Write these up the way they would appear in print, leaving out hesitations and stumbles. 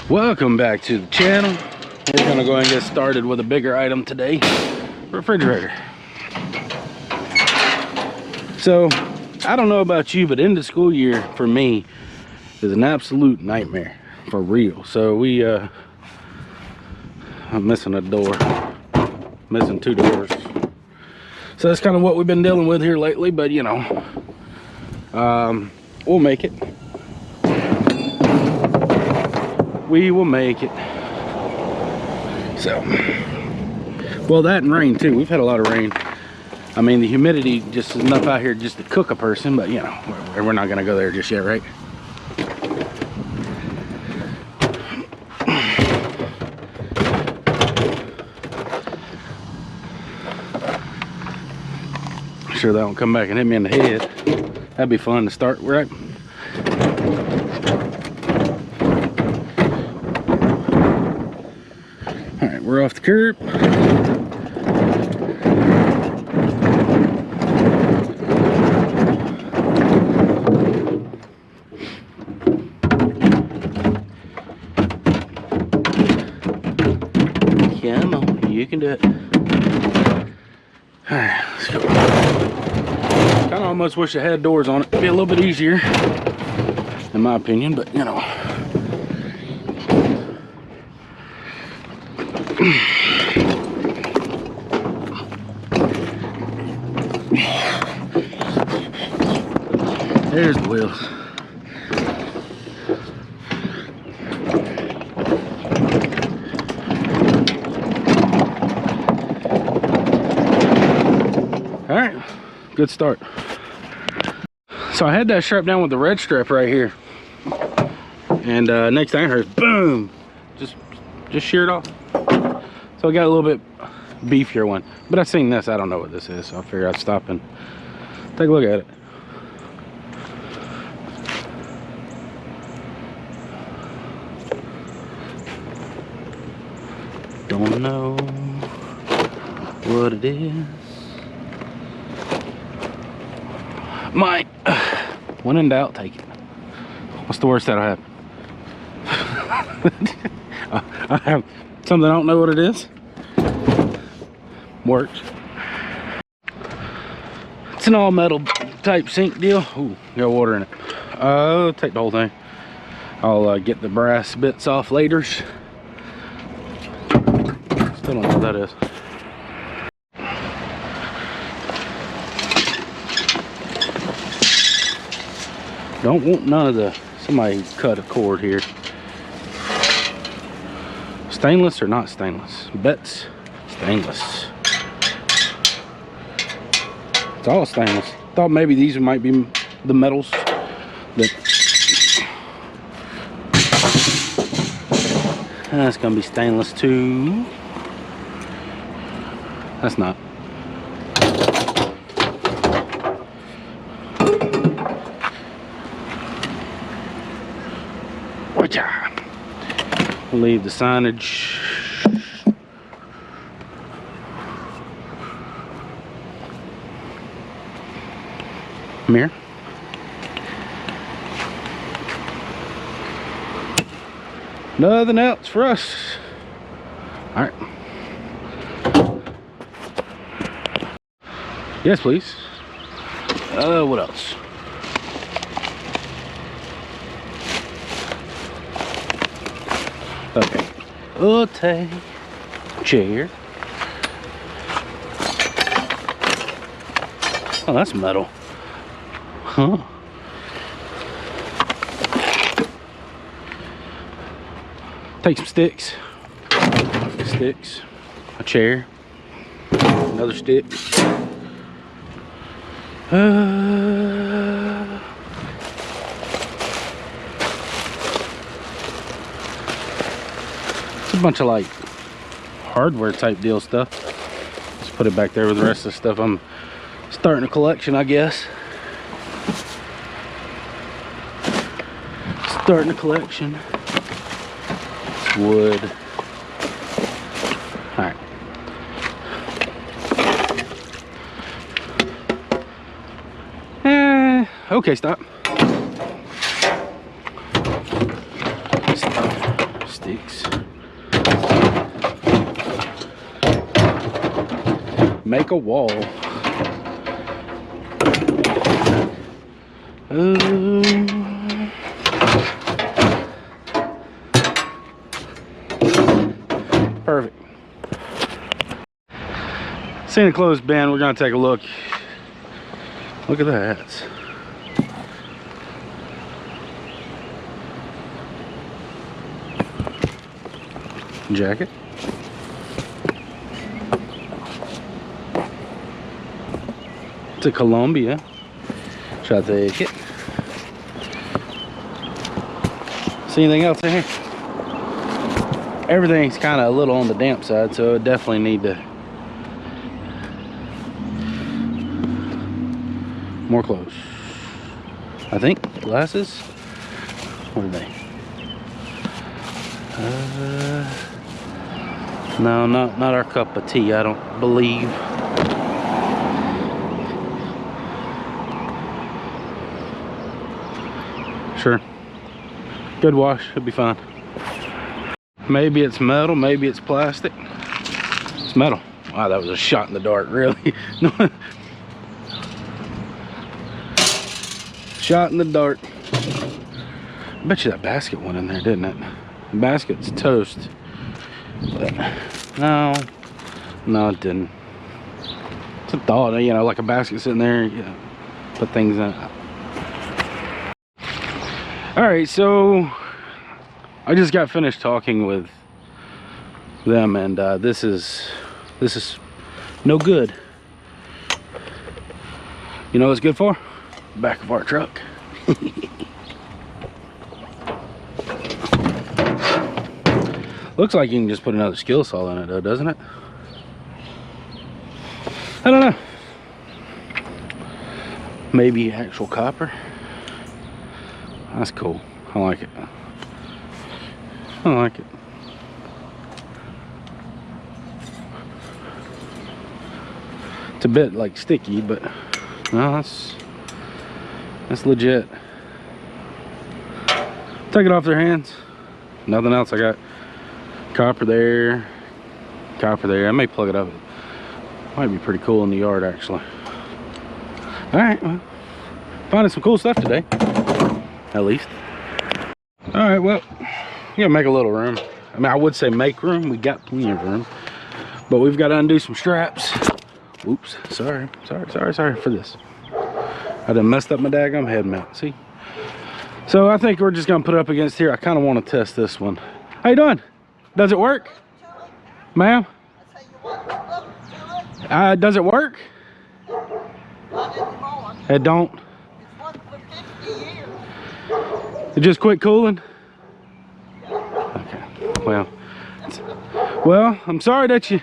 Welcome back to the channel. We're gonna go ahead and get started with a bigger item today. Refrigerator. So I don't know about you, but end of school year for me is an absolute nightmare, for real. So I'm missing a door, missing 2 doors. So that's kind of what we've been dealing with here lately, but you know, we'll make it. We will make it. So, well, that and rain too. We've had a lot of rain. I mean, the humidity just is enough out here just to cook a person, but you know, we're not gonna go there just yet, right? I'm sure that won't come back and hit me in the head. That'd be fun to start, right? Alright, we're off the curb. Come on, you can do it. Alright, let's go. Kind of almost wish I had doors on it. It'd be a little bit easier, in my opinion, but you know. There's the wheels. All right, good start. So I had that strapped down with the red strap right here, and next thing I heard, boom, just sheared off. So I got a little bit beefier one, but I seen this. I don't know what this is, so I figured I'd stop and take a look at it. Don't know what it is. Might. When in doubt, take it. What's the worst that'll happen? I have something I don't know what it is. Works. It's an all metal type sink deal. Ooh, got water in it. I'll take the whole thing. I'll get the brass bits off later. Still don't know what that is. Don't want none of the, somebody cut a cord here. Stainless or not stainless? Bets stainless. It's all stainless. Thought maybe these might be the metals that. That's gonna be stainless too. That's not. We'll leave the signage. Mirror. Nothing else for us. All right. Yes, please. What else? Okay. Take chair. Oh, that's metal. Huh. Take some sticks. Sticks. A chair. Another stick. It's a bunch of like hardware type deal stuff. Just put it back there with the rest of the stuff I'm starting a collection, I guess. Starting a collection. It's wood. All right. Okay, stop. sticks. Make a wall. Perfect. Seen a closed bin. We're gonna take a look. Look at that. Jacket. It's a Columbia. Should I take it? See anything else in here? Everything's kind of a little on the damp side, so I definitely need to more clothes. I think glasses. What are they? No, not our cup of tea. I don't believe. Sure. Good wash. It'll be fine. Maybe it's metal. Maybe it's plastic. It's metal. Wow, that was a shot in the dark. Really. Shot in the dark. I bet you that basket went in there, didn't it? The basket's toast. But no, it didn't. It's a thought, you know, like a basket sitting there, you know, put things in it. All right, so I just got finished talking with them, and this is no good. You know what it's good for? Back of our truck. Looks like you can just put another skill saw in it though, doesn't it? I don't know. Maybe actual copper. That's cool. I like it. I like it. It's a bit like sticky, but no, that's legit. Take it off their hands. Nothing else. I got copper there, copper there. I may plug it up. Might be pretty cool in the yard, actually. All right, well, finding some cool stuff today, at least. All right, well, we gotta make a little room. I mean, I would say make room. We got plenty of room, but we've got to undo some straps. Oops, sorry for this. I done messed up my daggum head mount. See? So I think we're just gonna put it up against here. I kind of want to test this one. How you doing? Does it work, ma'am? Does it work? It don't. It just quit cooling. Okay. Well, I'm sorry that you.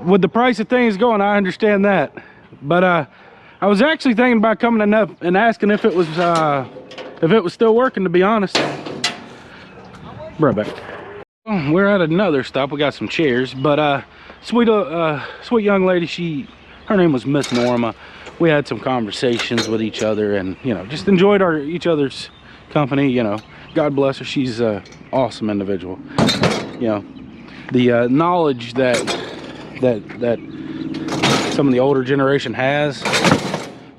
With the price of things going, I understand that. But I was actually thinking about coming up and asking if it was still working. To be honest. Right back. We're at another stop. We got some chairs, but sweet young lady. Her name was Miss Norma. We had some conversations with each other, and you know, just enjoyed each other's company. You know, God bless her. She's an awesome individual. You know, the knowledge that some of the older generation has,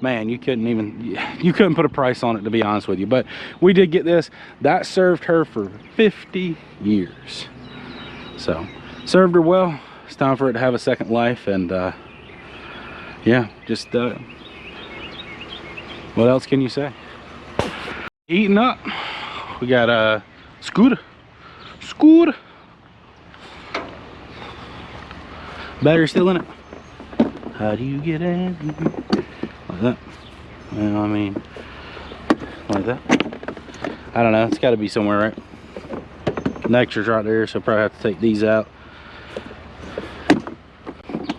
man, you couldn't put a price on it, to be honest with you. But we did get this. That served her for 50 years. So served her well. It's time for it to have a second life. And yeah, just what else can you say? Heating up. We got a scooter. Battery still in it. How do you get in? Like that. Well, I mean, like that. I don't know. It's got to be somewhere, right? Connectors right there, so probably have to take these out.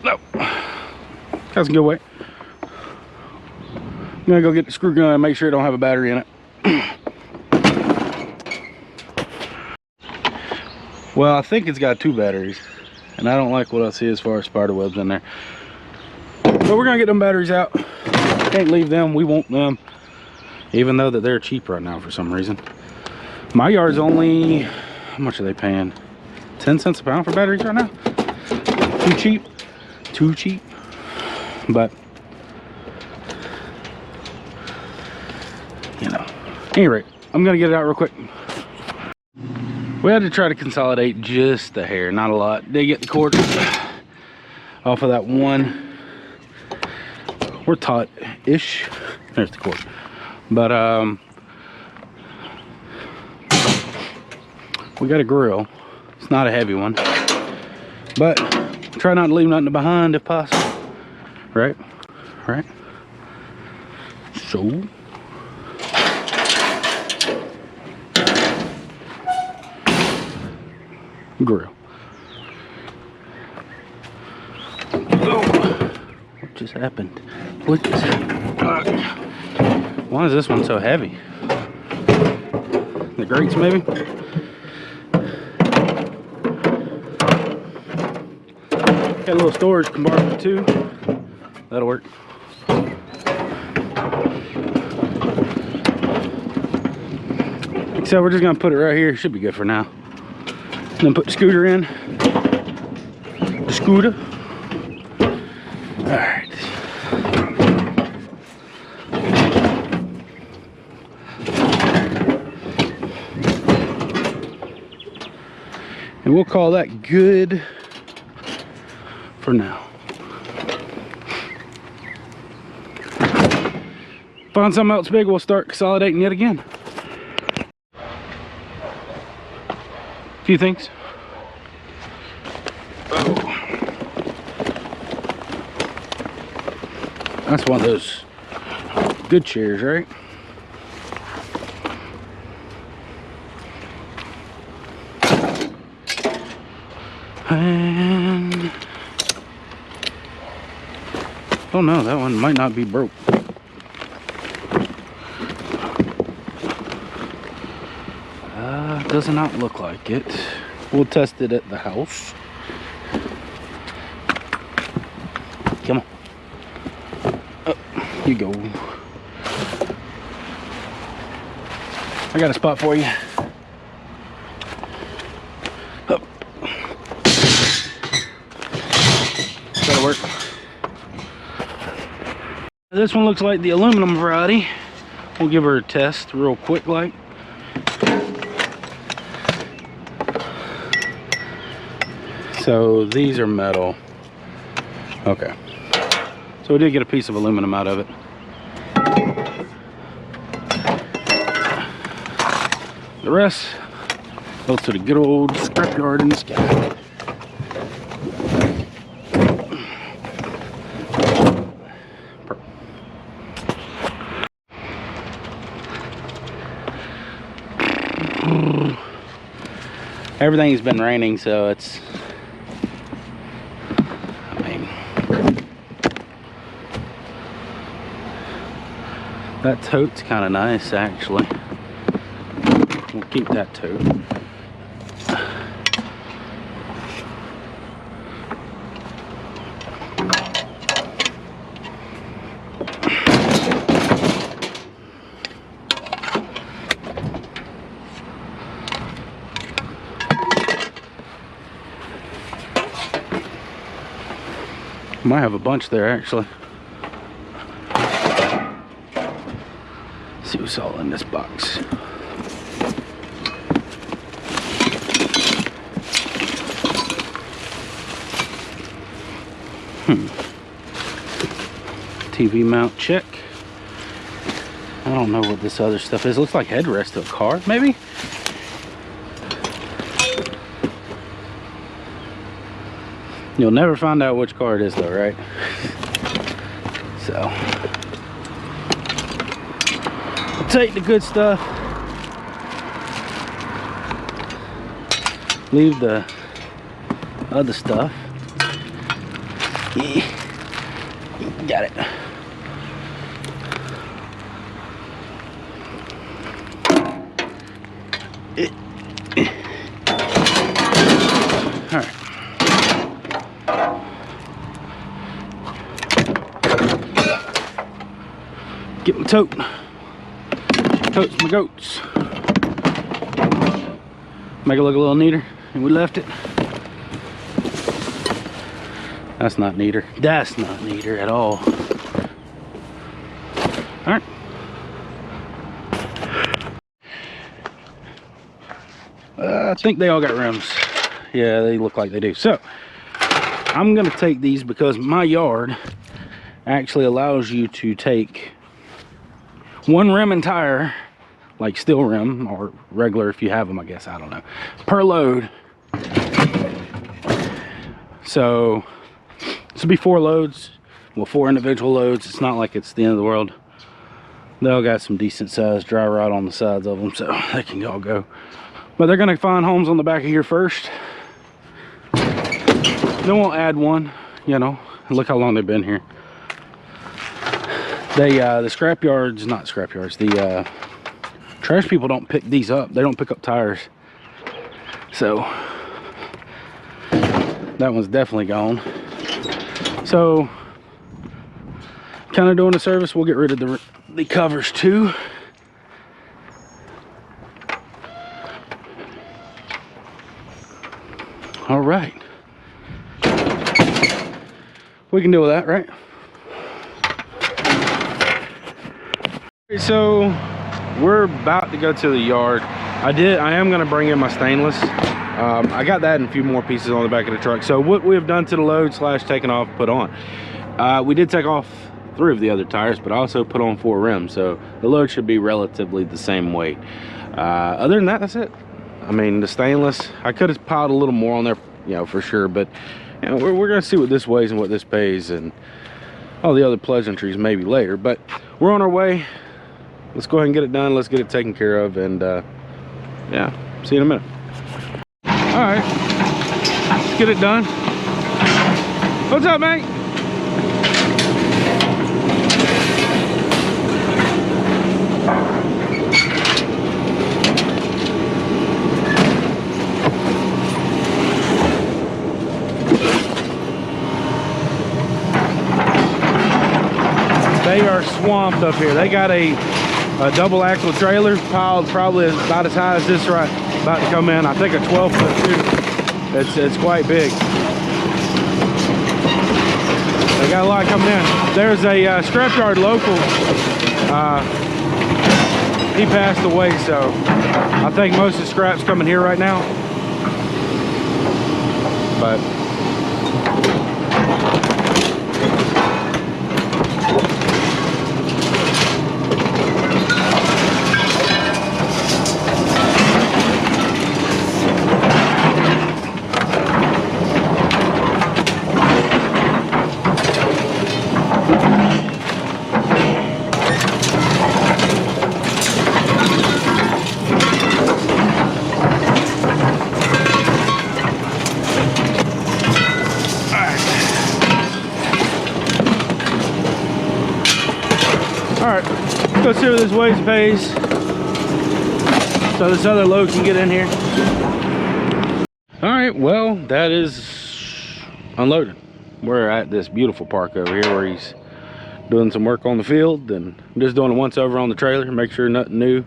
No. Got some good weight. I'm gonna go get the screw gun and make sure it don't have a battery in it. Well, I think it's got 2 batteries, and I don't like what I see as far as spider webs in there. But we're gonna get them batteries out. Can't leave them. We want them, even though that they're cheap right now for some reason. My yard's only, how much are they paying? 10 cents a pound for batteries right now? Too cheap? Too cheap. But, you know, at any rate, I'm gonna get it out real quick. We had to try to consolidate just a hair, not a lot. Did get the cord off of that one. We're taut-ish. There's the cord. But we got a grill. It's not a heavy one, but try not to leave nothing behind if possible. Right? Right? So grill. Oh, what just happened? What just happened? Why is this one so heavy? The grates, maybe? Got a little storage compartment too. That'll work. So we're just gonna put it right here. Should be good for now. And then put the scooter in. The scooter. Alright. And we'll call that good for now. Find something else big, we'll start consolidating yet again. Few things. Oh. That's one of those good chairs, right? And oh no, that one might not be broke. Does not look like it. We'll test it at the house. Come on. Up you go. I got a spot for you. Up. That'll work. This one looks like the aluminum variety. We'll give her a test real quick like. So these are metal. Okay. So we did get a piece of aluminum out of it. The rest goes to the good old scrapyard in the sky. Everything's been raining, so it's that tote's kind of nice, actually. We'll keep that tote. Might have a bunch there, actually. See what's all in this box. TV mount check. I don't know what this other stuff is. It looks like headrest to a car, maybe? You'll never find out which car it is though, right? So take the good stuff, leave the other stuff. Got it. All right. Get my tote. Totes my goats. make it look a little neater, and we left it. That's not neater. That's not neater at all. All right. I think they all got rims. Yeah, they look like they do. So I'm gonna take these because my yard actually allows you to take one rim and tire, like steel rim or regular if you have them, I guess, I don't know, per load. So this will be 4 loads, well, 4 individual loads. It's not like it's the end of the world. They all got some decent sized dry rot on the sides of them, so they can all go. But they're gonna find homes on the back of here first. Then we'll add one, you know. Look how long they've been here. They the scrap yards, not scrap yards, the trash people don't pick these up. They don't pick up tires. So that one's definitely gone. So kind of doing a service, we'll get rid of the covers too. All right, we can deal with that, right? So we're about to go to the yard. I am going to bring in my stainless. I got that and a few more pieces on the back of the truck. So what we have done to the load / taken off, put on, we did take off 3 of the other tires, but also put on 4 rims, so the load should be relatively the same weight. Other than that, that's it. I mean, the stainless, I could have piled a little more on there, you know, for sure, but you know, we're gonna see what this weighs and what this pays and all the other pleasantries maybe later. But we're on our way. Let's go ahead and get it done. Let's get it taken care of, and yeah, see you in a minute. All right, let's get it done. What's up, mate? They are swamped up here. They got a double axle trailer piled probably about as high as this right about to come in. I think a 12-foot too. It's quite big. They got a lot coming in. There's a scrapyard local. He passed away, so I think most of the scrap's coming here right now. But go see what this weighs and pays so this other load can get in here. All right, well, that is unloaded. We're at this beautiful park over here where he's doing some work on the field, and I'm just doing a once over on the trailer, make sure nothing new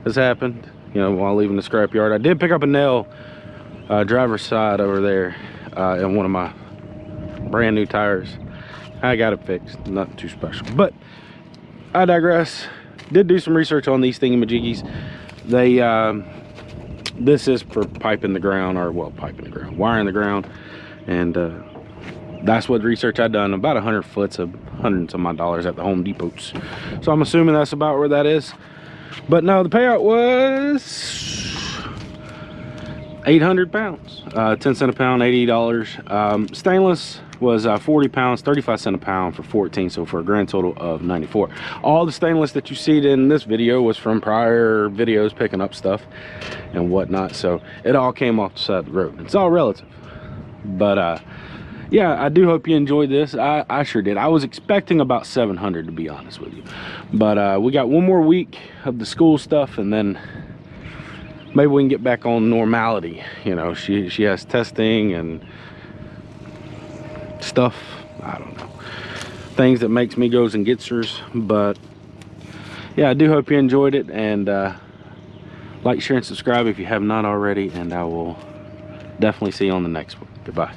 has happened, you know, while leaving the scrap yard. I did pick up a nail driver's side over there in one of my brand new tires. I got it fixed, nothing too special, but I digress. Did do some research on these thingamajiggies. They this is for piping the ground, or well, piping the ground, wiring the ground, and that's what research I done. About 100 foots of $100 and some odd at the Home Depots. So I'm assuming that's about where that is. But no, the payout was 800 pounds, 10 cents a pound, $80. Stainless was 40 pounds, 35 cents a pound for 14, so for a grand total of 94. All the stainless that you see in this video was from prior videos picking up stuff and whatnot, so it all came off the side of the road. It's all relative, but yeah, I do hope you enjoyed this. I sure did. I was expecting about 700, to be honest with you, but we got one more week of the school stuff, and then maybe we can get back on normality. You know, she has testing and stuff, I don't know, things that makes me goes and gets hers. But yeah, I do hope you enjoyed it, and Like, share, and subscribe if you have not already, and I will definitely see you on the next one. Goodbye.